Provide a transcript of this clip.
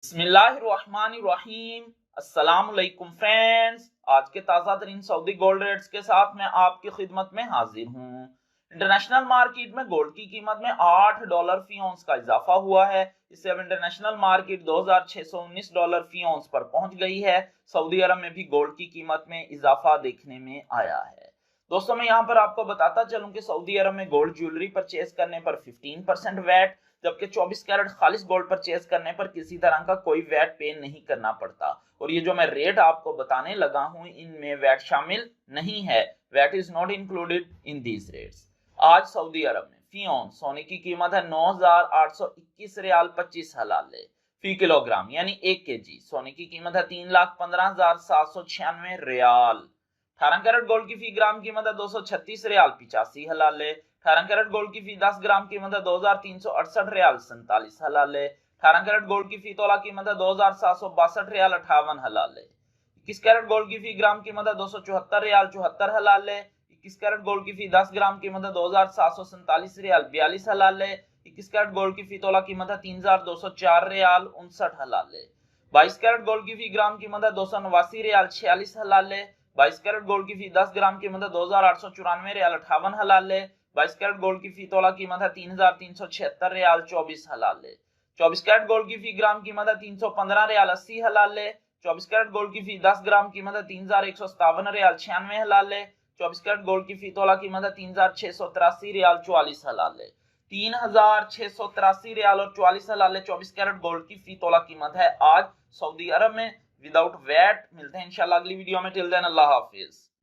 बिस्मिल्लाहिर्रहमानिर्रहीम। अस्सलामुअलैकुम फ्रेंड्स, आज के ताज़ा तरीन सऊदी गोल्ड रेट्स के साथ मैं आपकी खिदमत में हाजिर हूँ। इंटरनेशनल मार्केट में गोल्ड की कीमत में $8 फी औंस का इजाफा हुआ है। इससे अब इंटरनेशनल मार्केट $2619 फी औंस पर पहुंच गई है। सऊदी अरब में भी गोल्ड की कीमत में इजाफा देखने में आया है। दोस्तों, मैं यहाँ पर आपको बताता चलूं कि सऊदी अरब में गोल्ड ज्वेलरी परचेज करने पर 15% वैट, जबकि 24 कैरेट खालिस गोल्ड परचेज करने पर किसी तरह का कोई वैट पे नहीं करना पड़ता। और ये जो मैं रेट आपको बताने लगा हूं, इनमें वैट शामिल नहीं है। VAT is not included in these rates. आज सऊदी अरब में फी औंस सोने की कीमत है 9,821 रियाल 25 हलाले फी किलोग्राम, यानी 1 kg। सोने की कीमत है 3,15,796 रियाल। 18 कैरेट गोल्ड की फी ग्राम कीमत है 236 रियाल 85 हलाले। 18 कैरेट गोल्ड की फी 10 ग्राम कीमत है 2,368 रियाल 47 हलाले। 18 कैरेट गोल्ड की फी तोला कीमत है 2,762 रियाल 58 हलाले। 21 कैरेट गोल्ड की फी ग्राम कीमत है 274 रियाल 74 हलाले। 21 कैरेट गोल्ड की फी 10 ग्राम कीमत है 2,747 रियाल 42 हलाले। 21 कैरेट गोल्ड की फी तोला कीमत है 3,204 रियाल 59 हलाले। 22 कैरेट गोल्ड की फी ग्राम कीमत है 289 रियाल 46 हलाले। 22 कैरेट गोल्ड की फी 10 ग्राम कीमत है 2,894 रियाल 58 हलाले। 22 कैरेट गोल्ड की फी तोला कीमत है 3,376 रियाल 24 हलाले। 24 कैरेट गोल्ड की फी ग्राम कीमत है 315 रियाल 80 हलाले। 24 कैरेट गोल्ड की फी 10 ग्राम कीमत है 3,157 रियाल 96 हलाले। 24 कैरेट गोल्ड की फी तोला कीमत है 3,683 रियाल 44 हलाले। 3,683 रियाल और 44 हलाले 24 कैरेट गोल्ड की फी तोला कीमत है आज सऊदी अरब में विदाउट वैट। मिलते हैं इंशाल्लाह अगली वीडियो में। टिल देन अल्लाह हाफिज।